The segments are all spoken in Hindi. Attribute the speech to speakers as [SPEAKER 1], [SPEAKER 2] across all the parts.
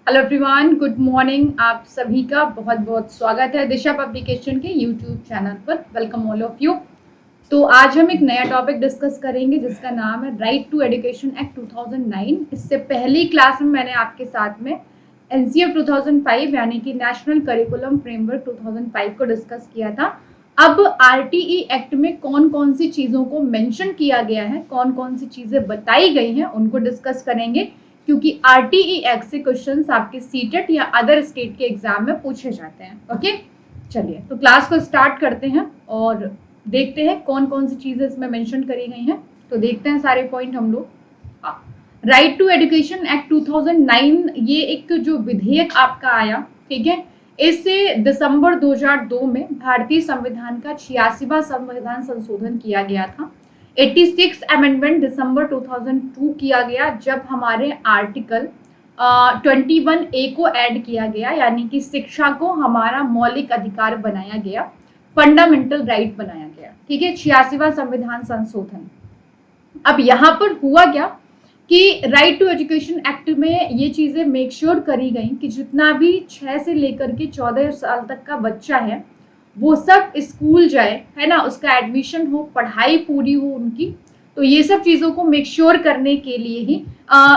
[SPEAKER 1] Hello everyone, good morning. आप सभी का बहुत बहुत स्वागत है दिशा पब्लिकेशन के यूट्यूब चैनल पर। Welcome all of you. तो आज हम एक नया टॉपिक डिस्कस करेंगे जिसका नाम है राइट टू एजुकेशन एक्ट 2009। इससे पहली क्लास में मैंने आपके साथ में एनसीएफ 2005 यानी कि नेशनल करिकुलम फ्रेमवर्क 2005 को डिस्कस किया था। अब आरटीई एक्ट में कौन कौन सी चीज़ों को मेंशन किया गया है, कौन कौन सी चीज़ें बताई गई हैं, उनको डिस्कस करेंगे, क्योंकि आरटीई एक्ट से क्वेश्चंस आपके सीटेट या अदर स्टेट के एग्जाम में पूछे जाते हैं। ओके, चलिए तो क्लास को स्टार्ट करते हैं और देखते हैं कौन कौन सी चीजें इसमें मेंशन करी गई हैं। तो देखते हैं सारे पॉइंट हम लोग। राइट टू एजुकेशन एक्ट 2009 ये एक जो विधेयक आपका आया, ठीक है, इससे दिसंबर 2002 में भारतीय संविधान का 86वां संविधान संशोधन किया गया था। 86 अमेंडमेंट दिसंबर 2002 किया गया जब हमारे आर्टिकल 21A को ऐड किया गया, यानी कि शिक्षा को हमारा मौलिक अधिकार बनाया गया, फंडामेंटल राइट बनाया गया। ठीक है, 86वां संविधान संशोधन। अब यहाँ पर हुआ क्या कि राइट टू एजुकेशन एक्ट में ये चीजें मेक श्योर करी गई कि जितना भी 6 से लेकर के 14 साल तक का बच्चा है वो सब स्कूल जाए, है ना, उसका एडमिशन हो, पढ़ाई पूरी हो उनकी। तो ये सब चीजों को मेक श्योर करने के लिए ही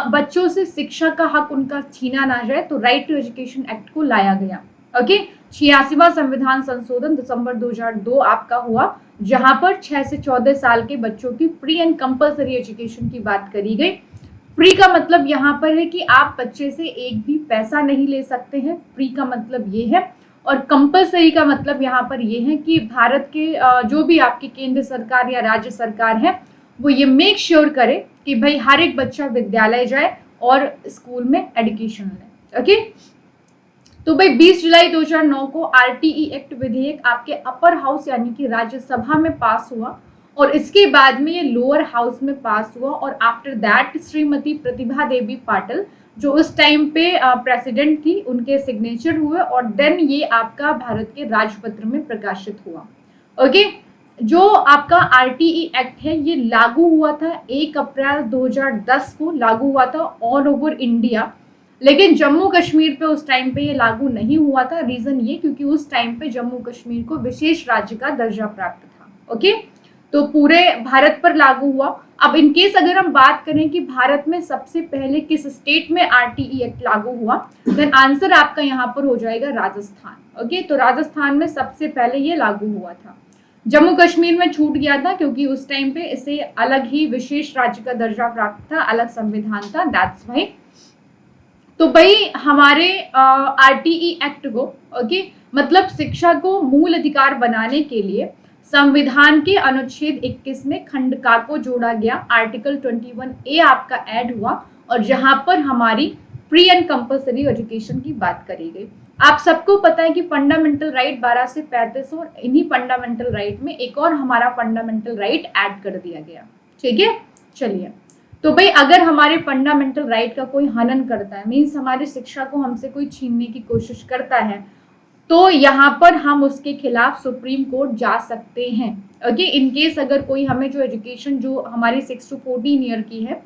[SPEAKER 1] बच्चों से शिक्षा का हक उनका छीना ना जाए, तो राइट टू एजुकेशन एक्ट को लाया गया। ओके, 86वां संविधान संशोधन दिसंबर 2002 आपका हुआ, जहां पर 6 से 14 साल के बच्चों की फ्री एंड कंपलसरी एजुकेशन की बात करी गई। फ्री का मतलब यहाँ पर है कि आप बच्चे से एक भी पैसा नहीं ले सकते हैं, फ्री का मतलब ये है। और कंपलसरी का मतलब यहाँ पर ये है कि भारत के जो भी आपकी केंद्र सरकार या राज्य सरकार है वो ये मेक श्योर करे कि भाई हर एक बच्चा विद्यालय जाए और स्कूल में एजुकेशन ले। ओके, तो भाई 20 जुलाई 2009 को आरटीई एक्ट विधेयक आपके अपर हाउस यानी कि राज्यसभा में पास हुआ और इसके बाद में ये लोअर हाउस में पास हुआ। और आफ्टर दैट श्रीमती प्रतिभा देवी पाटिल जो उस टाइम पे प्रेसिडेंट थी, उनके सिग्नेचर हुए और देन ये आपका भारत के राजपत्र में प्रकाशित हुआ। ओके, जो आपका आरटीई एक्ट है ये लागू हुआ था 1 अप्रैल 2010 को लागू हुआ था ऑल ओवर इंडिया, लेकिन जम्मू कश्मीर पे उस टाइम पे ये लागू नहीं हुआ था। रीजन ये क्योंकि उस टाइम पे जम्मू कश्मीर को विशेष राज्य का दर्जा प्राप्त था। ओके, तो पूरे भारत पर लागू हुआ। अब इन केस अगर हम बात करें कि भारत में सबसे पहले किस स्टेट में आरटीई एक्ट लागू हुआ, देन आंसर आपका यहाँ पर हो जाएगा राजस्थान। ओके, तो राजस्थान में सबसे पहले ये लागू हुआ था। जम्मू कश्मीर में छूट गया था क्योंकि उस टाइम पे इसे अलग ही विशेष राज्य का दर्जा प्राप्त था, अलग संविधान था, दैट्स वाई। तो भाई हमारे आरटीई एक्ट को, ओके, मतलब शिक्षा को मूल अधिकार बनाने के लिए संविधान के अनुच्छेद 21 में खंड का को जोड़ा गया, आर्टिकल 21A आपका ऐड हुआ और जहां पर हमारी फ्री एंड कंपलसरी एजुकेशन की बात करी गई। आप सबको पता है कि फंडामेंटल राइट 12 से 35 और इन्हीं फंडामेंटल राइट में एक और हमारा फंडामेंटल राइट ऐड कर दिया गया। ठीक है, चलिए, तो भाई अगर हमारे फंडामेंटल राइट का कोई हनन करता है, मीन्स हमारी शिक्षा को हमसे कोई छीनने की कोशिश करता है, तो यहाँ पर हम उसके खिलाफ सुप्रीम कोर्ट जा सकते हैं। ओके, इन केस अगर कोई हमें जो एजुकेशन जो हमारी 6 to 14 ईयर की है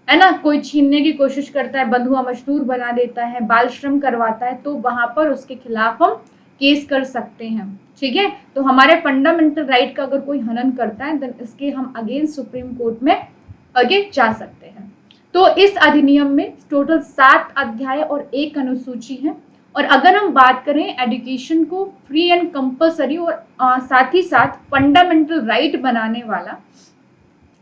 [SPEAKER 1] ना, कोई छीनने की कोशिश करता है, बंधुआ मजदूर बना देता है, बाल श्रम करवाता है, तो वहां पर उसके खिलाफ हम केस कर सकते हैं। ठीक है, तो हमारे फंडामेंटल राइट का अगर कोई हनन करता है देन इसके हम अगेंस्ट सुप्रीम कोर्ट में आगे जा सकते हैं। तो इस अधिनियम में टोटल 7 अध्याय और 1 अनुसूची है। और अगर हम बात करें एजुकेशन को फ्री एंड कंपलसरी और साथ ही साथ फंडामेंटल राइट बनाने वाला,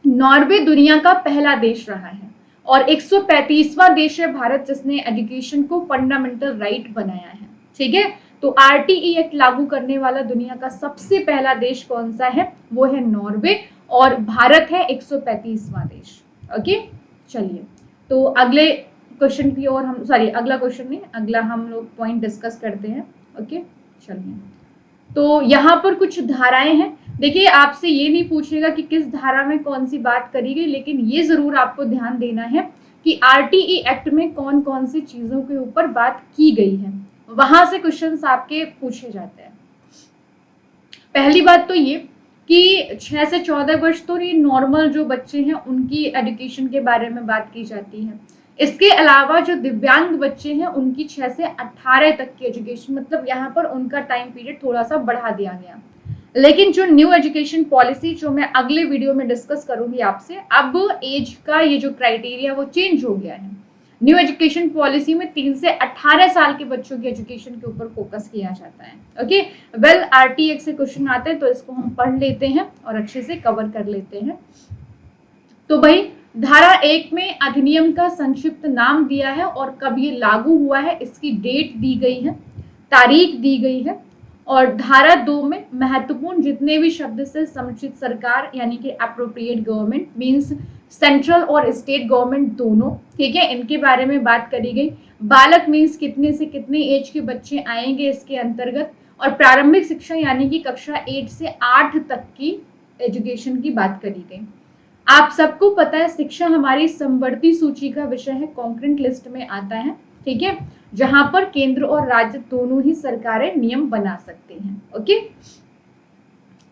[SPEAKER 1] नॉर्वे दुनिया का पहला देश रहा है और 135वां देश है भारत जिसने एजुकेशन को फंडामेंटल राइट बनाया है। ठीक है, तो आरटीई एक्ट लागू करने वाला दुनिया का सबसे पहला देश कौन सा है, वो है नॉर्वे और भारत है 135वां देश। ओके, चलिए, तो अगले क्वेश्चन की ओर हम, सॉरी अगला क्वेश्चन नहीं, अगला हम लोग पॉइंट डिस्कस करते हैं। ओके, चलिए, तो यहाँ पर कुछ धाराएं हैं। देखिए, आपसे ये नहीं पूछेगा कि किस धारा में कौन सी बात करी गई, लेकिन ये जरूर आपको ध्यान देना है कि आरटीई एक्ट में कौन कौन सी चीजों के ऊपर बात की गई है, वहां से क्वेश्चंस आपके पूछे जाते हैं। पहली बात तो ये कि 6 से 14 वर्ष तो ये नॉर्मल जो बच्चे हैं उनकी एजुकेशन के बारे में बात की जाती है। इसके अलावा जो दिव्यांग बच्चे हैं उनकी 6 से 18 तक की एजुकेशन, मतलब यहाँ पर उनका टाइम पीरियड थोड़ा सा बढ़ा दिया गया। लेकिन जो न्यू एजुकेशन पॉलिसी जो मैं अगले वीडियो में डिस्कस करूंगी आपसे, अब एज का ये जो क्राइटेरिया वो चेंज हो गया है। न्यू एजुकेशन पॉलिसी में 3 से 18 साल के बच्चों की एजुकेशन के ऊपर फोकस किया जाता है। ओके, वेल आरटीएक से क्वेश्चन आते हैं तो इसको हम पढ़ लेते हैं और अच्छे से कवर कर लेते हैं। तो भाई धारा 1 में अधिनियम का संक्षिप्त नाम दिया है और कब ये लागू हुआ है इसकी डेट दी गई है, तारीख दी गई है। और धारा 2 में महत्वपूर्ण जितने भी शब्द से समुचित सरकार यानी कि अप्रोप्रिएट गवर्नमेंट मींस सेंट्रल और स्टेट गवर्नमेंट दोनों, ठीक है, इनके बारे में बात करी गई। बालक मींस कितने से कितने एज के बच्चे आएंगे इसके अंतर्गत, और प्रारंभिक शिक्षा यानी कि कक्षा 8 से 8 तक की एजुकेशन की बात करी गई। आप सबको पता है शिक्षा हमारी समवर्ती सूची का विषय है, कॉन्करेंट लिस्ट में आता है, ठीक है, जहां पर केंद्र और राज्य दोनों ही सरकारें नियम बना सकते हैं। ओके,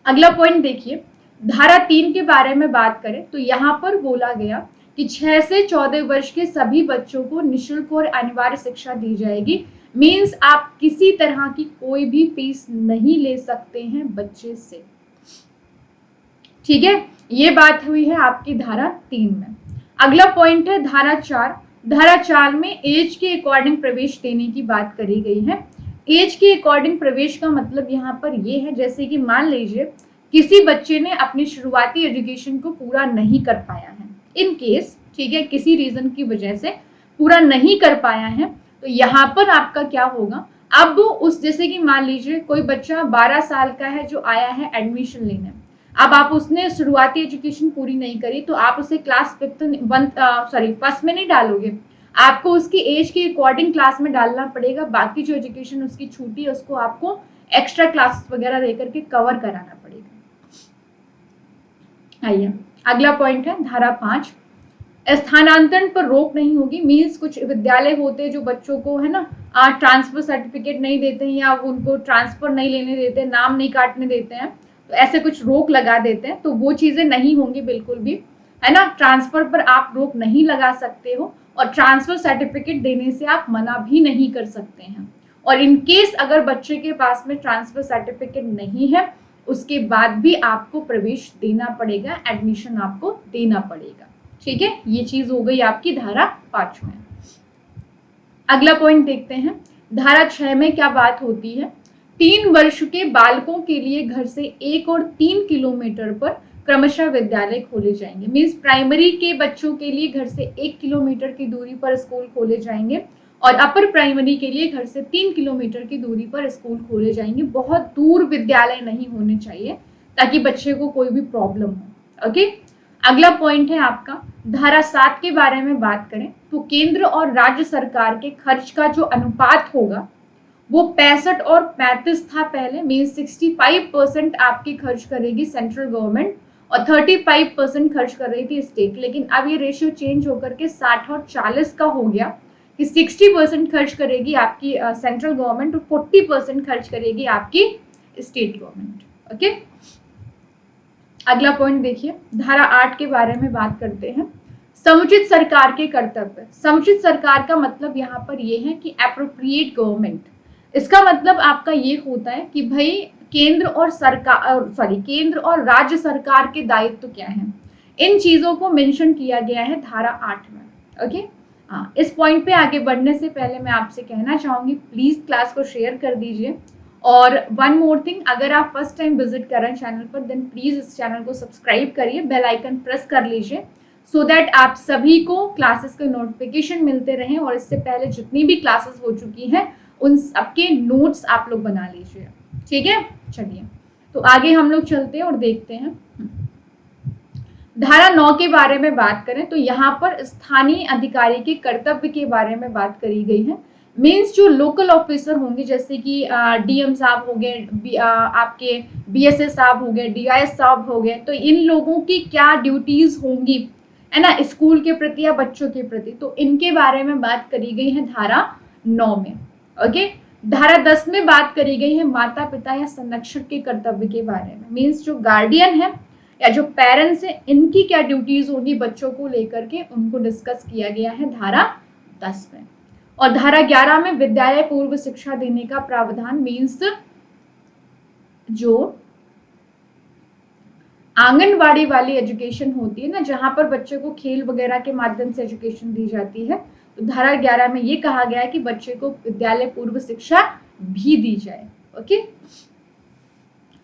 [SPEAKER 1] अगला पॉइंट देखिए, धारा 3 के बारे में बात करें तो यहाँ पर बोला गया कि 6 से 14 वर्ष के सभी बच्चों को निःशुल्क और अनिवार्य शिक्षा दी जाएगी। मींस आप किसी तरह की कोई भी फीस नहीं ले सकते हैं बच्चे से, ठीक है, ये बात हुई है आपकी धारा 3 में। अगला पॉइंट है धारा 4। धारा 4 में एज के अकॉर्डिंग प्रवेश देने की बात करी गई है। एज के अकॉर्डिंग प्रवेश का मतलब यहाँ पर ये है, जैसे कि मान लीजिए किसी बच्चे ने अपनी शुरुआती एजुकेशन को पूरा नहीं कर पाया है, इन केस, ठीक है, किसी रीजन की वजह से पूरा नहीं कर पाया है, तो यहाँ पर आपका क्या होगा, अब उस, जैसे कि मान लीजिए कोई बच्चा 12 साल का है जो आया है एडमिशन लेने, अब आप उसने शुरुआती एजुकेशन पूरी नहीं करी तो आप उसे क्लास फर्स्ट में नहीं डालोगे, आपको उसकी एज के अकॉर्डिंग क्लास में डालना पड़ेगा। बाकी जो एजुकेशन उसकी छूटी है उसको आपको एक्स्ट्रा क्लास वगैरह देकर के कवर कराना पड़ेगा। आइए अगला पॉइंट है धारा 5। स्थानांतरण पर रोक नहीं होगी। मींस कुछ विद्यालय होते हैं जो बच्चों को है ना ट्रांसफर सर्टिफिकेट नहीं देते हैं या उनको ट्रांसफर नहीं लेने देते, नाम नहीं काटने देते हैं, तो ऐसे कुछ रोक लगा देते हैं, तो वो चीजें नहीं होंगी बिल्कुल भी, है ना। ट्रांसफर पर आप रोक नहीं लगा सकते हो और ट्रांसफर सर्टिफिकेट देने से आप मना भी नहीं कर सकते हैं। और इन केस अगर बच्चे के पास में ट्रांसफर सर्टिफिकेट नहीं है उसके बाद भी आपको प्रवेश देना पड़ेगा, एडमिशन आपको देना पड़ेगा, ठीक है। ये चीज हो गई आपकी धारा 5 में। अगला पॉइंट देखते हैं धारा 6 में क्या बात होती है। 3 वर्ष के बालकों के लिए घर से 1 और 3 किलोमीटर पर क्रमशः विद्यालय खोले जाएंगे। मींस प्राइमरी के बच्चों के लिए घर से 1 किलोमीटर की दूरी पर स्कूल खोले जाएंगे और अपर प्राइमरी के लिए घर से 3 किलोमीटर की दूरी पर स्कूल खोले जाएंगे। बहुत दूर विद्यालय नहीं होने चाहिए ताकि बच्चे को कोई भी प्रॉब्लम हो। ओके, अगला पॉइंट है आपका धारा 7 के बारे में बात करें तो केंद्र और राज्य सरकार के खर्च का जो अनुपात होगा वो 65 और 35 था पहले। मींस 65% आपकी खर्च करेगी सेंट्रल गवर्नमेंट और 35% खर्च कर रही थी स्टेट, लेकिन अब ये रेशियो चेंज होकर के 60 और 40 का हो गया कि 60% खर्च करेगी आपकी सेंट्रल गवर्नमेंट और 40% खर्च करेगी आपकी स्टेट गवर्नमेंट। ओके, अगला पॉइंट देखिए धारा 8 के बारे में बात करते हैं। समुचित सरकार के कर्तव्य। समुचित सरकार का मतलब यहाँ पर यह है कि एप्रोप्रिएट गवर्नमेंट, इसका मतलब आपका ये होता है कि भाई केंद्र और राज्य सरकार के दायित्व क्या हैं, इन चीजों को मेंशन किया गया है धारा 8 में। ओके, हाँ, इस पॉइंट पे आगे बढ़ने से पहले मैं आपसे कहना चाहूंगी प्लीज क्लास को शेयर कर दीजिए। और वन मोर थिंग, अगर आप फर्स्ट टाइम विजिट कर रहे हैं चैनल पर देन प्लीज इस चैनल को सब्सक्राइब करिए, बेल आइकन प्रेस कर लीजिए सो दैट आप सभी को क्लासेस के नोटिफिकेशन मिलते रहें और इससे पहले जितनी भी क्लासेस हो चुकी हैं उन सबके नोट्स आप लोग बना लीजिए, ठीक है। चलिए तो आगे हम लोग चलते हैं और देखते हैं धारा 9 के बारे में बात करें तो यहाँ पर स्थानीय अधिकारी के कर्तव्य के बारे में बात करी गई है। मींस जो लोकल ऑफिसर होंगे जैसे कि डीएम साहब हो गए, आपके बीएसएस साहब हो गए, डीआईएस साहब हो गए, तो इन लोगों की क्या ड्यूटीज होंगी, है ना, स्कूल के प्रति या बच्चों के प्रति, तो इनके बारे में बात करी गई है धारा 9 में। ओके, धारा 10 में बात करी गई है माता पिता या संरक्षक के कर्तव्य के बारे में। मींस जो गार्डियन है या जो पेरेंट्स हैं इनकी क्या ड्यूटीज होगी बच्चों को लेकर के, उनको डिस्कस किया गया है धारा 10 में। और धारा 11 में विद्यालय पूर्व शिक्षा देने का प्रावधान, मीन्स जो आंगनवाड़ी वाली एजुकेशन होती है ना, जहां पर बच्चे को खेल वगैरह के माध्यम से एजुकेशन दी जाती है, तो धारा 11 में ये कहा गया है कि बच्चे को विद्यालय पूर्व शिक्षा भी दी जाए। ओके,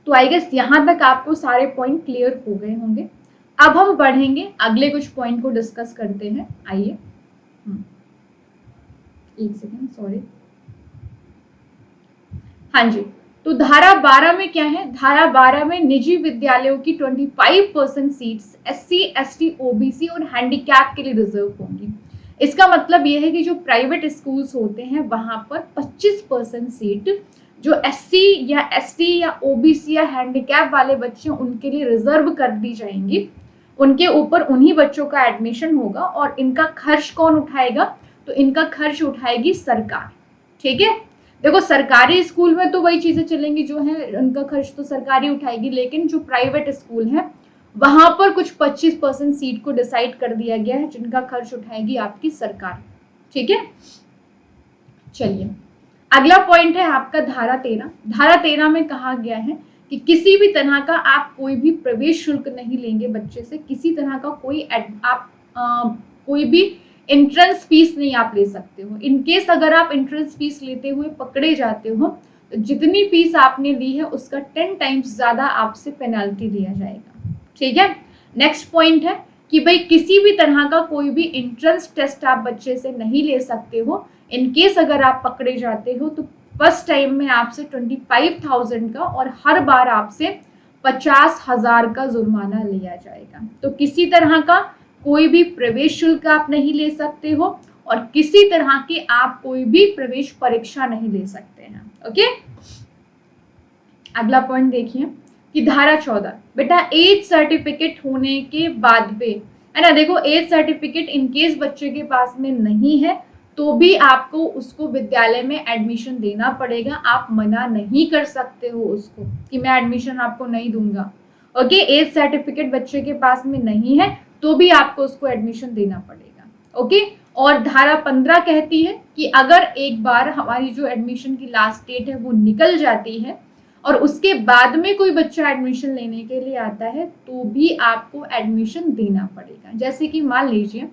[SPEAKER 1] तो आई गेस यहां तक आपको सारे पॉइंट क्लियर हो गए होंगे। अब हम बढ़ेंगे, अगले कुछ पॉइंट को डिस्कस करते हैं। आइए, एक सेकेंड, सॉरी। हाँ जी, तो धारा 12 में क्या है? धारा 12 में निजी विद्यालयों की 25% सीट्स SC, ST, OBC और हैंडीकैप के लिए रिजर्व होंगी। इसका मतलब यह है कि जो प्राइवेट स्कूल्स होते हैं वहां पर 25% सीट जो SC या ST या OBC या हैंडीकैप वाले बच्चे उनके लिए रिजर्व कर दी जाएंगी। उनके ऊपर उन्हीं बच्चों का एडमिशन होगा और इनका खर्च कौन उठाएगा? तो इनका खर्च उठाएगी सरकार। ठीक है, देखो सरकारी स्कूल में तो वही चीजें चलेंगी जो है, उनका खर्च तो सरकारी उठाएगी, लेकिन जो प्राइवेट स्कूल है वहां पर कुछ 25% सीट को डिसाइड कर दिया गया है जिनका खर्च उठाएगी आपकी सरकार। ठीक है, चलिए अगला पॉइंट है आपका धारा 13। धारा 13 में कहा गया है कि किसी भी तरह का आप कोई भी प्रवेश शुल्क नहीं लेंगे बच्चे से, किसी तरह का कोई कोई भी एंट्रेंस फीस नहीं आप ले सकते हो। इनकेस अगर आप एंट्रेंस फीस लेते हुए पकड़े जाते हो तो जितनी फीस आपने ली है उसका 10 टाइम्स ज्यादा आपसे पेनल्टी लिया जाएगा। ठीक है, नेक्स्ट पॉइंट है कि भाई किसी भी तरह का कोई भी एंट्रेंस टेस्ट आप बच्चे से नहीं ले सकते हो। इनकेस अगर आप पकड़े जाते हो तो फर्स्ट टाइम में आपसे 25,000 का और हर बार आपसे 50,000 का जुर्माना लिया जाएगा। तो किसी तरह का कोई भी प्रवेश शुल्क आप नहीं ले सकते हो और किसी तरह की आप कोई भी प्रवेश परीक्षा नहीं ले सकते हैं। ओके, अगला पॉइंट देखिए कि धारा 14, बेटा एज सर्टिफिकेट होने के बाद भी, है ना, देखो एज सर्टिफिकेट इनकेस बच्चे के पास में नहीं है तो भी आपको उसको विद्यालय में एडमिशन देना पड़ेगा। आप मना नहीं कर सकते हो उसको कि मैं एडमिशन आपको नहीं दूंगा। ओके, एज सर्टिफिकेट बच्चे के पास में नहीं है तो भी आपको उसको एडमिशन देना पड़ेगा। ओके, और धारा 15 कहती है कि अगर एक बार हमारी जो एडमिशन की लास्ट डेट है वो निकल जाती है और उसके बाद में कोई बच्चा एडमिशन लेने के लिए आता है तो भी आपको एडमिशन देना पड़ेगा। जैसे कि मान लीजिए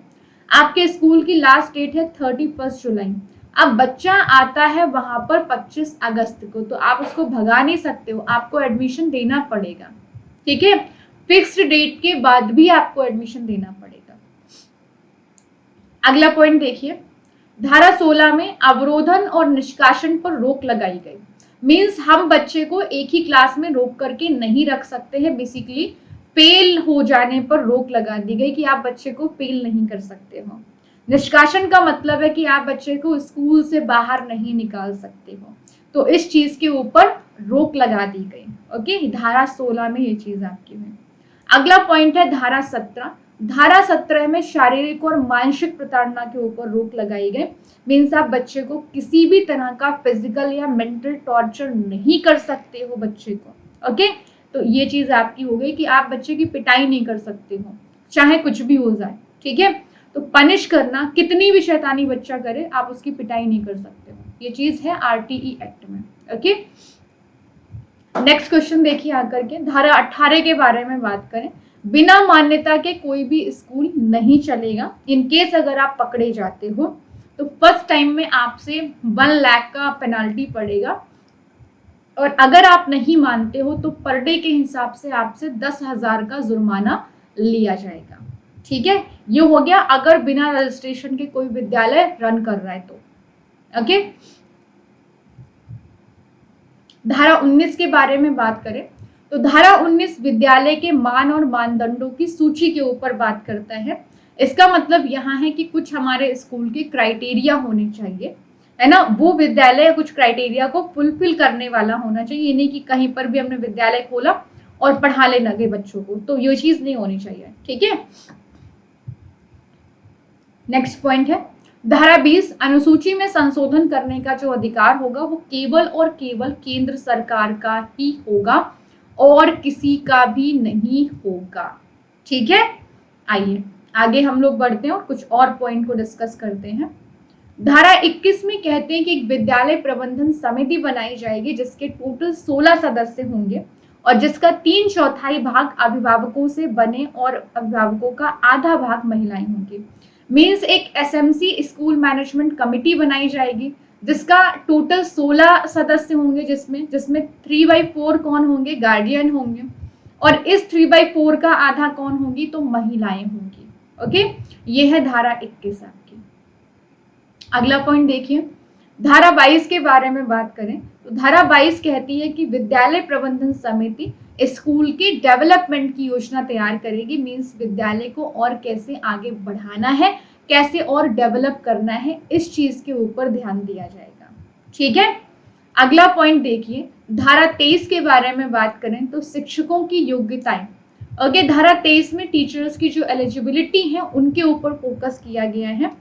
[SPEAKER 1] आपके स्कूल की लास्ट डेट है 31 जुलाई, अब बच्चा आता है वहां पर 25 अगस्त को, तो आप उसको भगा नहीं सकते हो, आपको एडमिशन देना पड़ेगा। ठीक है, फिक्स्ड डेट के बाद भी आपको एडमिशन देना पड़ेगा। अगला पॉइंट देखिए, धारा 16 में अवरोधन और निष्कासन पर रोक लगाई गई। मीन्स हम बच्चे को एक ही क्लास में रोक करके नहीं रख सकते हैं। बेसिकली फेल हो जाने पर रोक लगा दी गई कि आप बच्चे को फेल नहीं कर सकते हो। निष्कासन का मतलब है कि आप बच्चे को स्कूल से बाहर नहीं निकाल सकते हो, तो इस चीज के ऊपर रोक लगा दी गई। ओके, धारा 16 में ये चीज आपकी है। अगला पॉइंट है धारा 17। धारा 17 में शारीरिक और मानसिक प्रताड़ना के ऊपर रोक लगाई गई। मीन्स आप बच्चे को किसी भी तरह का फिजिकल या मेंटल टॉर्चर नहीं कर सकते हो बच्चे को। ओके, तो ये चीज आपकी हो गई कि आप बच्चे की पिटाई नहीं कर सकते हो, चाहे कुछ भी हो जाए। ठीक है, तो पनिश करना, कितनी भी शैतानी बच्चा करे आप उसकी पिटाई नहीं कर सकते हो, ये चीज है RTE एक्ट में। ओके, नेक्स्ट क्वेश्चन देखिए आकर के, धारा 18 के बारे में बात करें। बिना मान्यता के कोई भी स्कूल नहीं चलेगा। इनकेस अगर आप पकड़े जाते हो तो फर्स्ट टाइम में आपसे 1 लाख का पेनाल्टी पड़ेगा और अगर आप नहीं मानते हो तो पर डे के हिसाब से आपसे 10,000 का जुर्माना लिया जाएगा। ठीक है, ये हो गया अगर बिना रजिस्ट्रेशन के कोई विद्यालय रन कर रहा है तो। ओके, धारा 19 के बारे में बात करें तो धारा 19 विद्यालय के मान और मानदंडों की सूची के ऊपर बात करता है। इसका मतलब यहाँ है कि कुछ हमारे स्कूल के क्राइटेरिया होने चाहिए, है ना, वो विद्यालय कुछ क्राइटेरिया को फुलफिल करने वाला होना चाहिए। ये नहीं कि कहीं पर भी हमने विद्यालय खोला और पढ़ा ले लगे बच्चों को, तो ये चीज नहीं होनी चाहिए। ठीक है, नेक्स्ट पॉइंट है धारा 20। अनुसूची में संशोधन करने का जो अधिकार होगा वो केवल और केवल केंद्र सरकार का ही होगा। और किसी का भी नहीं होगा। ठीक है, आइए आगे हम लोग बढ़ते हैं और कुछ और पॉइंट को डिस्कस करते हैं। धारा 21 में कहते हैं कि एक विद्यालय प्रबंधन समिति बनाई जाएगी जिसके टोटल 16 सदस्य होंगे और जिसका 3/4 भाग अभिभावकों से बने और अभिभावकों का आधा भाग महिलाएं होंगी। मीन्स एक एसएमसी स्कूल मैनेजमेंट कमिटी बनाई जाएगी जिसका टोटल 16 सदस्य होंगे, जिसमें 3/4 कौन होंगे, गार्डियन होंगे, और इस 3/4 का आधा कौन होंगी, तो महिलाएं होंगी। ओके, ये है धारा 21 आपकी। अगला पॉइंट देखिए, धारा 22 के बारे में बात करें तो धारा 22 कहती है कि विद्यालय प्रबंधन समिति स्कूल के डेवलपमेंट की योजना तैयार करेगी। मीन्स विद्यालय को और कैसे आगे बढ़ाना है, कैसे और डेवलप करना है, इस चीज के ऊपर ध्यान दिया जाएगा। ठीक है, अगला पॉइंट देखिए, धारा 23 के बारे में बात करें तो शिक्षकों की योग्यताएं। ओके, धारा 23 में टीचर्स की जो एलिजिबिलिटी है उनके ऊपर फोकस किया गया है।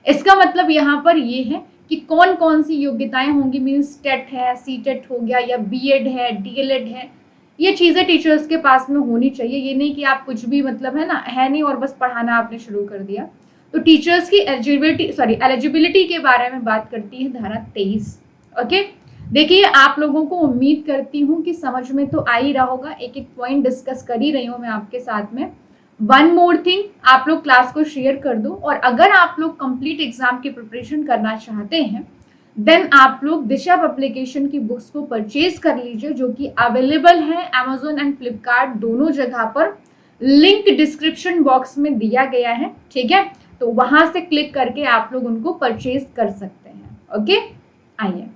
[SPEAKER 1] इसका मतलब यहाँ पर ये है कि कौन कौन सी योग्यताएं होंगी। मीन्स टेट है, सीटेट हो गया, या बीएड है, डीएलएड है, ये चीजें टीचर्स के पास में होनी चाहिए। ये नहीं कि आप कुछ भी मतलब है ना, है नहीं और बस पढ़ाना आपने शुरू कर दिया। तो टीचर्स की एलिजिबिलिटी के बारे में बात करती है धारा 23। ओके, देखिए आप लोगों को उम्मीद करती हूँ कि समझ में तो आ ही रहा होगा, एक एक पॉइंट डिस्कस कर ही रही हूँ मैं आपके साथ में। वन मोर थिंग, आप लोग क्लास को शेयर कर दो, और अगर आप लोग कंप्लीट एग्जाम की प्रिपरेशन करना चाहते हैं देन आप लोग दिशा पब्लिकेशन की बुक्स को परचेज कर लीजिए, जो कि अवेलेबल है अमेजोन एंड फ्लिपकार्ट दोनों जगह पर। लिंक डिस्क्रिप्शन बॉक्स में दिया गया है। ठीक है, तो वहां से क्लिक करके आप लोग उनको परचेज कर सकते हैं। ओके, आइए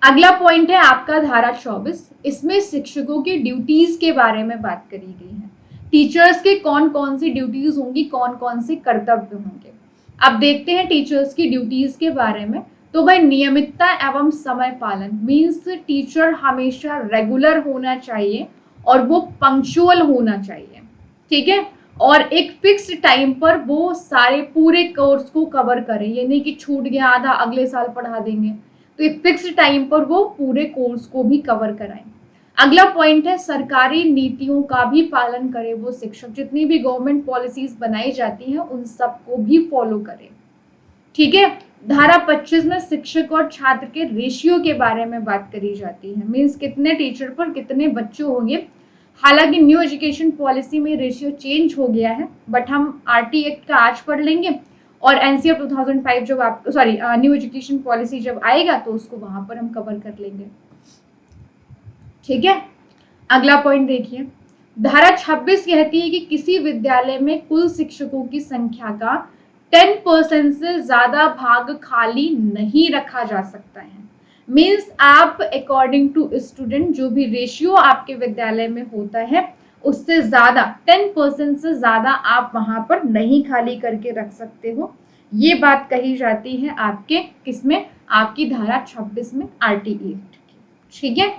[SPEAKER 1] अगला पॉइंट है आपका धारा 24। इसमें शिक्षकों की ड्यूटीज के बारे में बात करी गई है। टीचर्स के कौन कौन सी ड्यूटीज होंगी, कौन कौन से कर्तव्य होंगे। अब देखते हैं टीचर्स की ड्यूटीज के बारे में। तो भाई नियमितता एवं समय पालन। मीन्स टीचर हमेशा रेगुलर होना चाहिए और वो पंक्चुअल होना चाहिए। ठीक है, और एक फिक्स टाइम पर वो सारे पूरे कोर्स को कवर करें। ये नहीं कि छूट गया आधा अगले साल पढ़ा देंगे, तो एक फिक्स टाइम पर वो पूरे कोर्स को भी कवर कराएं। अगला पॉइंट है सरकारी नीतियों का भी पालन करे वो शिक्षक। जितनी भी गवर्नमेंट पॉलिसीज बनाई जाती हैं उन सबको भी फॉलो करे। ठीक है, धारा 25 में शिक्षक और छात्र के रेशियो के बारे में बात करी जाती है। मीन्स कितने टीचर पर कितने बच्चे होंगे। हालांकि न्यू एजुकेशन पॉलिसी में रेशियो चेंज हो गया है, बट हम आरटी एक्ट का आज पढ़ लेंगे और एनसीआर 2005 जब आप न्यू एजुकेशन पॉलिसी जब आएगा तो उसको वहां पर हम कवर कर लेंगे। ठीक है, अगला पॉइंट देखिए, धारा 26 कहती है कि किसी विद्यालय में कुल शिक्षकों की संख्या का 10% से ज्यादा भाग खाली नहीं रखा जा सकता है। मीन्स आप अकॉर्डिंग टू स्टूडेंट जो भी रेशियो आपके विद्यालय में होता है उससे ज्यादा 10% से ज्यादा आप वहां पर नहीं खाली करके रख सकते हो। ये बात कही जाती है आपके किसमें, आपकी धारा 26 में आरटीई एक्ट की। ठीक है,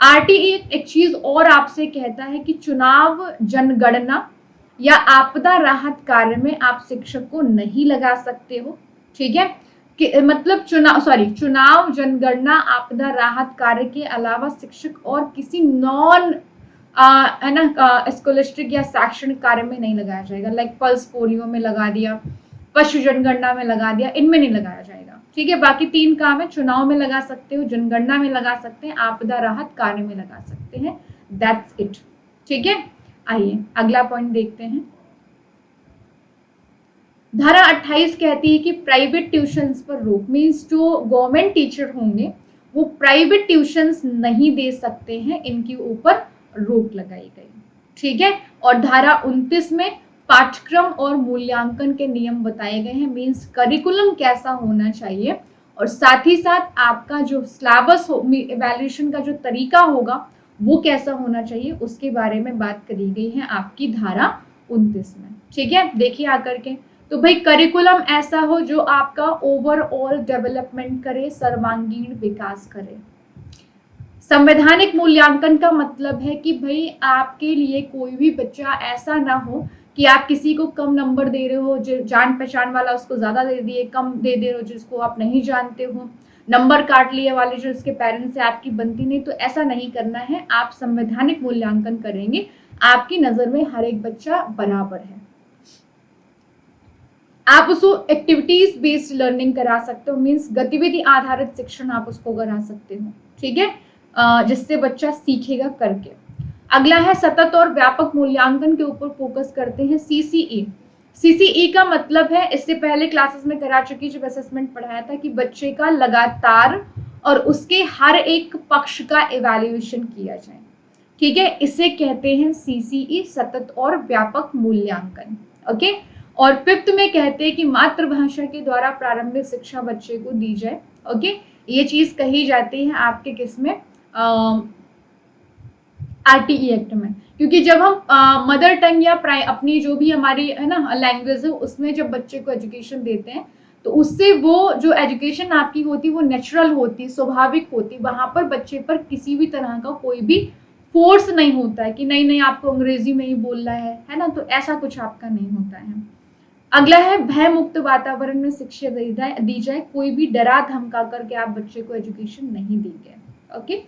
[SPEAKER 1] आरटीई एक चीज और आपसे कहता है कि चुनाव, जनगणना या आपदा राहत कार्य में आप शिक्षक को नहीं लगा सकते हो। ठीक है, कि मतलब चुनाव, जनगणना, आपदा राहत कार्य के अलावा शिक्षक और किसी नॉन है ना स्कॉलस्टिक या शैक्षणिक कार्य में नहीं लगाया जाएगा। लाइक पल्स पोलियो में लगा दिया, पशु जनगणना में लगा दिया, इनमें नहीं लगाया जाएगा। ठीक है, बाकी 3 काम है, चुनाव में लगा सकते हो, जनगणना में लगा सकते हैं, आपदा राहत कार्य में लगा सकते हैं। That's it. ठीक है, आइए अगला पॉइंट देखते हैं। धारा 28 कहती है कि प्राइवेट ट्यूशंस पर रोक। मीन्स जो गवर्नमेंट टीचर होंगे वो प्राइवेट ट्यूशंस नहीं दे सकते हैं, इनके ऊपर रोक लगाई गई। ठीक है, और धारा 29 में पाठ्यक्रम और मूल्यांकन के नियम बताए गए हैं। मीन्स करिकुलम कैसा होना चाहिए और साथ ही साथ आपका जो सिलेबस इवैल्यूएशन का जो तरीका होगा वो कैसा होना चाहिए उसके बारे में बात करी गई है आपकी धारा 29 में। ठीक है, देखिए आकर के, तो भाई करिकुलम ऐसा हो जो आपका ओवरऑल डेवलपमेंट करे, सर्वांगीण विकास करे। संवैधानिक मूल्यांकन का मतलब है कि भाई आपके लिए कोई भी बच्चा ऐसा ना हो कि आप किसी को कम नंबर दे रहे हो, जो जान पहचान वाला उसको ज्यादा दे दिए, कम दे रहे हो जिसको आप नहीं जानते हो। नंबर काट लिए वाले जो उसके पेरेंट्स से आपकी बनती नहीं, तो ऐसा नहीं करना है। आप संवैधानिक मूल्यांकन करेंगे, आपकी नजर में हर एक बच्चा बराबर है। आप उसको एक्टिविटीज बेस्ड लर्निंग करा सकते हो, मीन्स गतिविधि आधारित शिक्षण आप उसको करा सकते हो, ठीक है, जिससे बच्चा सीखेगा करके। अगला है सतत और व्यापक मूल्यांकन के ऊपर फोकस करते हैं, सीसीई। सीसीई का मतलब है, इससे पहले क्लासेस में करा चुकी जब असेसमेंट पढ़ाया था, कि बच्चे का लगातार और उसके हर एक पक्ष का इवैल्यूएशन किया जाए, ठीक है, इसे कहते हैं सीसीई, सतत और व्यापक मूल्यांकन। ओके, और फिफ्थ में कहते हैं कि मातृभाषा के द्वारा प्रारंभिक शिक्षा बच्चे को दी जाए। ओके, ये चीज कही जाती है आपके किसमें, आरटीई एक्ट में, क्योंकि जब हम मदर टंग या अपनी जो भी हमारी है ना लैंग्वेज है, उसमें जब बच्चे को एजुकेशन देते हैं, तो उससे वो जो एजुकेशन आपकी होती वो नेचुरल होती, स्वाभाविक होती, वहां पर बच्चे पर किसी भी तरह का कोई भी फोर्स नहीं होता है कि नहीं नहीं आपको अंग्रेजी में ही बोलना है ना, तो ऐसा कुछ आपका नहीं होता है। अगला है भय मुक्त वातावरण में शिक्षा दी जाए, कोई भी डरा धमका करके आप बच्चे को एजुकेशन नहीं देंगे। ओके,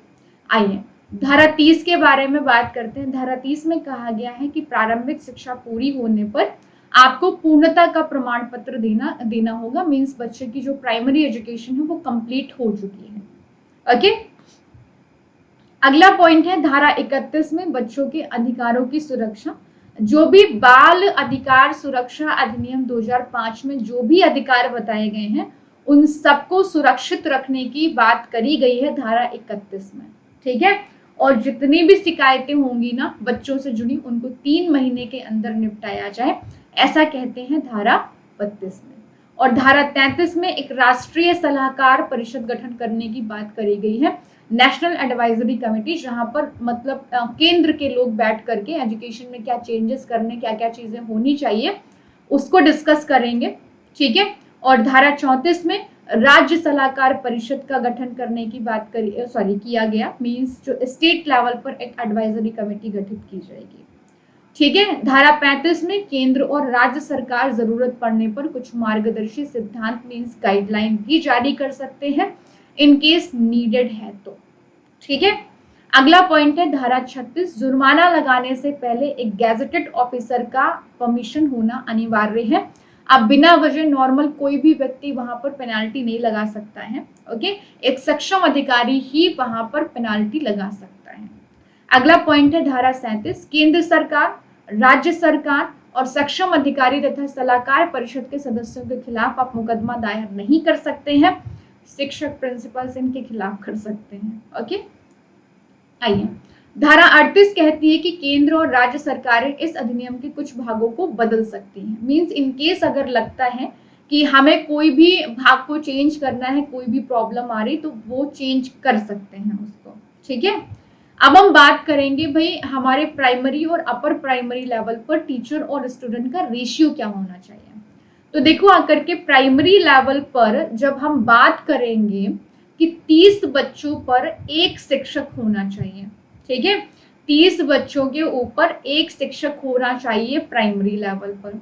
[SPEAKER 1] आइए धारा 30 के बारे में बात करते हैं। धारा 30 में कहा गया है कि प्रारंभिक शिक्षा पूरी होने पर आपको पूर्णता का प्रमाण पत्र देना होगा, मींस बच्चे की जो प्राइमरी एजुकेशन है वो कंप्लीट हो चुकी है। ओके, अगला पॉइंट है धारा 31 में बच्चों के अधिकारों की सुरक्षा। जो भी बाल अधिकार सुरक्षा अधिनियम 2005 में जो भी अधिकार बताए गए हैं, उन सबको सुरक्षित रखने की बात करी गई है धारा 31 में, ठीक है, और जितनी भी शिकायतें होंगी ना बच्चों से जुड़ी, उनको 3 महीने के अंदर निपटाया जाए, ऐसा कहते हैं धारा 32 में। और धारा 33 में एक राष्ट्रीय सलाहकार परिषद गठन करने की बात करी गई है, नेशनल एडवाइजरी कमेटी, जहां पर मतलब केंद्र के लोग बैठ करके एजुकेशन में क्या चेंजेस करने, क्या क्या चीजें होनी चाहिए, उसको डिस्कस करेंगे, ठीक है। और धारा 34 में राज्य सलाहकार परिषद का गठन करने की बात किया गया, मींस जो स्टेट लेवल पर एक एडवाइजरी कमेटी गठित की जाएगी, ठीक है। धारा 35 में केंद्र और राज्य सरकार जरूरत पड़ने पर कुछ मार्गदर्शी सिद्धांत मींस गाइडलाइन भी जारी कर सकते हैं, इन केस नीडेड है तो, ठीक है। अगला पॉइंट है धारा 36, जुर्माना लगाने से पहले एक गैजेटेड ऑफिसर का परमिशन होना अनिवार्य है। अब बिना वजह नॉर्मल कोई भी व्यक्ति वहां पर पेनाल्टी नहीं लगा सकता है, ओके, एक सक्षम अधिकारी ही वहां पर पेनाल्टी लगा सकता है। अगला पॉइंट है धारा 37, केंद्र सरकार, राज्य सरकार और सक्षम अधिकारी तथा सलाहकार परिषद के सदस्यों के खिलाफ आप मुकदमा दायर नहीं कर सकते हैं, शिक्षक प्रिंसिपल्स इनके खिलाफ कर सकते हैं। ओके, आइए धारा 38 कहती है कि केंद्र और राज्य सरकारें इस अधिनियम के कुछ भागों को बदल सकती हैं, मींस इन केस अगर लगता है कि हमें कोई भी भाग को चेंज करना है, कोई भी प्रॉब्लम आ रही, तो वो चेंज कर सकते हैं उसको, ठीक है। अब हम बात करेंगे भाई हमारे प्राइमरी और अपर प्राइमरी लेवल पर टीचर और स्टूडेंट का रेशियो क्या होना चाहिए। तो देखो आकर के प्राइमरी लेवल पर जब हम बात करेंगे कि 30 बच्चों पर एक शिक्षक होना चाहिए, ठीक है, 30 बच्चों के ऊपर एक शिक्षक होना चाहिए प्राइमरी लेवल पर।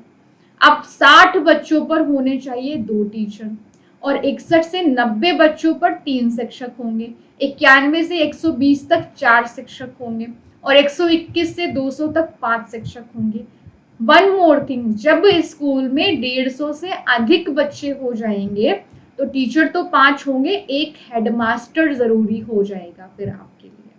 [SPEAKER 1] अब 60 बच्चों पर होने चाहिए 2 टीचर, और 61 से 90 बच्चों पर 3 शिक्षक होंगे, 91 से 120 तक 4 शिक्षक होंगे, और 121 से 200 तक 5 शिक्षक होंगे। वन मोर थिंग, जब स्कूल में 150 से अधिक बच्चे हो जाएंगे तो टीचर तो 5 होंगे, एक हेडमास्टर जरूरी हो जाएगा फिर आपके लिए,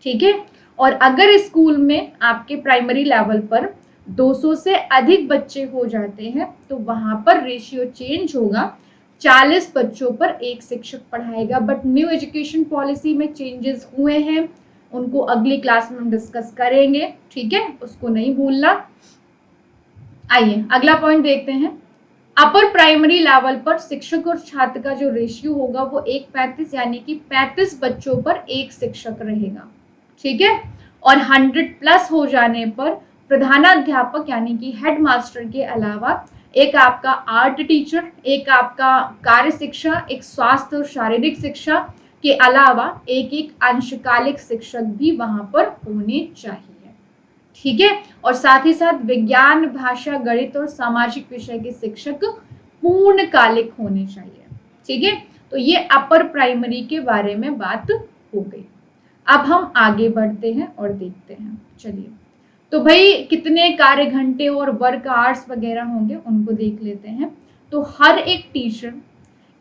[SPEAKER 1] ठीक है। और अगर स्कूल में आपके प्राइमरी लेवल पर 200 से अधिक बच्चे हो जाते हैं तो वहां पर रेशियो चेंज होगा, 40 बच्चों पर एक शिक्षक पढ़ाएगा। बट न्यू एजुकेशन पॉलिसी में चेंजेस हुए हैं, उनको अगली क्लास में हम डिस्कस करेंगे, ठीक है, उसको नहीं भूलना। आइए अगला पॉइंट देखते हैं। अपर प्राइमरी लेवल पर शिक्षक और छात्र का जो रेशियो होगा वो 1:35 यानी कि 35 बच्चों पर एक शिक्षक रहेगा, ठीक है। और 100 प्लस हो जाने पर प्रधानाध्यापक यानी कि हेडमास्टर के अलावा एक आपका आर्ट टीचर, एक आपका कार्य शिक्षा, एक स्वास्थ्य और शारीरिक शिक्षा के अलावा एक अंशकालिक शिक्षक भी वहां पर होने चाहिए, ठीक है। और साथ ही साथ विज्ञान, भाषा, गणित और सामाजिक विषय के शिक्षक पूर्णकालिक होने चाहिए, ठीक है। तो ये अपर प्राइमरी के बारे में बात हो गई। अब हम आगे बढ़ते हैं और देखते हैं। चलिए, तो भाई कितने कार्य घंटे और वर्क आवर्स वगैरह होंगे उनको देख लेते हैं। तो हर एक teacher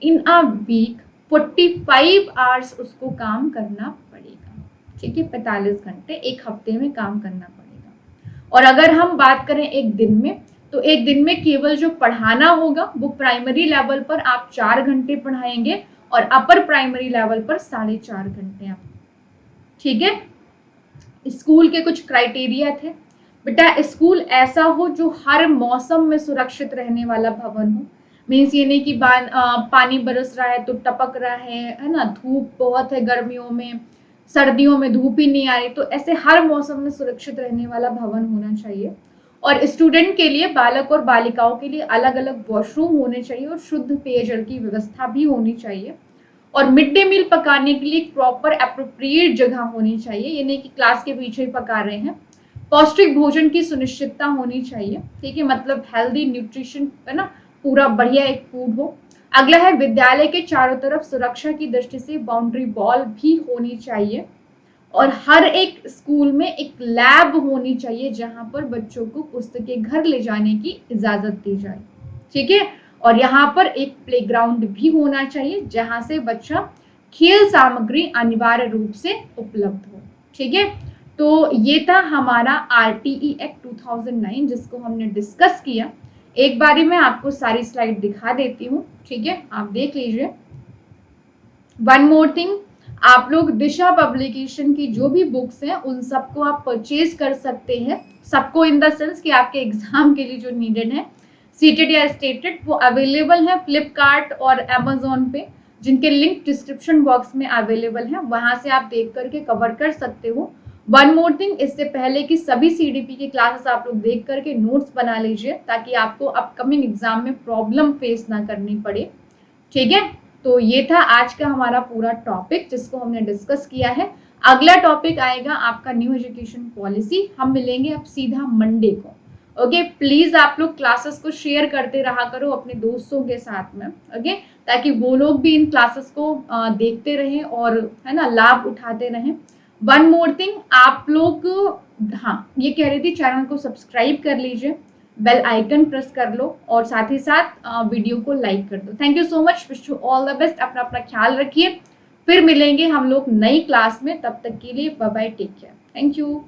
[SPEAKER 1] in a week 45 hours उसको काम करना पड़ेगा। ठीक है, 45 घंटे एक हफ्ते में काम करना पड़ेगा। और अगर हम बात करें एक दिन में, तो एक दिन में केवल जो पढ़ाना होगा वो प्राइमरी लेवल पर आप 4 घंटे पढ़ाएंगे और अपर प्राइमरी लेवल पर 4.5 घंटे आप। ठीक है, स्कूल के कुछ क्राइटेरिया थे। बेटा स्कूल ऐसा हो जो हर मौसम में सुरक्षित रहने वाला भवन हो। मीन्स ये नहीं कि पानी बरस रहा है तो टपक रहा है ना, धूप बहुत है गर्मियों में, सर्दियों में धूप ही नहीं आ रही, तो ऐसे हर मौसम में सुरक्षित रहने वाला भवन होना चाहिए। और स्टूडेंट के लिए, बालक और बालिकाओं के लिए अलग अलग वॉशरूम होने चाहिए और शुद्ध पेयजल की व्यवस्था भी होनी चाहिए। और मिड डे मील पकाने के लिए प्रॉपर एप्रोप्रिएट जगह होनी चाहिए, ये नहीं कि क्लास के पीछे ही पका रहे हैं। पौष्टिक भोजन की सुनिश्चितता होनी चाहिए। ठीक है, मतलब हेल्दी न्यूट्रिशन है ना, पूरा बढ़िया एक फूड हो। अगला है विद्यालय के चारों तरफ सुरक्षा की दृष्टि से बाउंड्री वॉल भी होनी चाहिए। और हर एक स्कूल में एक लैब होनी चाहिए जहां पर बच्चों को पुस्तकें घर ले जाने की इजाजत दी जाए। ठीक है, और यहाँ पर एक प्लेग्राउंड भी होना चाहिए जहां से बच्चा खेल सामग्री अनिवार्य रूप से उपलब्ध हो। ठीक है, तो ये था हमारा आरटीई एक्ट 2009 जिसको हमने डिस्कस किया। एक बारी मैं आपको सारी स्लाइड दिखा देती हूँ। ठीक है, आप देख लीजिए। वन मोर थिंग, आप लोग दिशा पब्लिकेशन की जो भी बुक्स हैं उन सबको आप परचेज कर सकते हैं। सबको इन द सेंस कि आपके एग्जाम के लिए जो नीडेड है, सीटेड या स्टेटेड, वो अवेलेबल है फ्लिपकार्ट और अमेजोन पे, जिनके लिंक डिस्क्रिप्शन बॉक्स में अवेलेबल है, वहां से आप देख करके कवर कर सकते हो। वन मोर थिंग, इससे पहले कि सभी सीडीपी की क्लासेस आप लोग देख करके नोट्स बना लीजिए ताकि आपको अपकमिंग एग्जाम में प्रॉब्लम फेस ना करनी पड़े। ठीक है, तो ये था आज का हमारा पूरा टॉपिक जिसको हमने डिस्कस किया है। अगला टॉपिक आएगा आपका न्यू एजुकेशन पॉलिसी। हम मिलेंगे अब सीधा मंडे को। ओके, प्लीज आप लोग क्लासेस को शेयर करते रहा करो अपने दोस्तों के साथ में। ओके, ताकि वो लोग भी इन क्लासेस को देखते रहें और है ना लाभ उठाते रहें। वन मोर थिंग, आप लोग, हाँ ये कह रही थी, चैनल को सब्सक्राइब कर लीजिए, बेल आइकन प्रेस कर लो और साथ ही साथ वीडियो को लाइक कर दो। Thank you so much, wish you all the best. अपना अपना ख्याल रखिए, फिर मिलेंगे हम लोग नई क्लास में। तब तक के लिए bye bye, take care, thank you.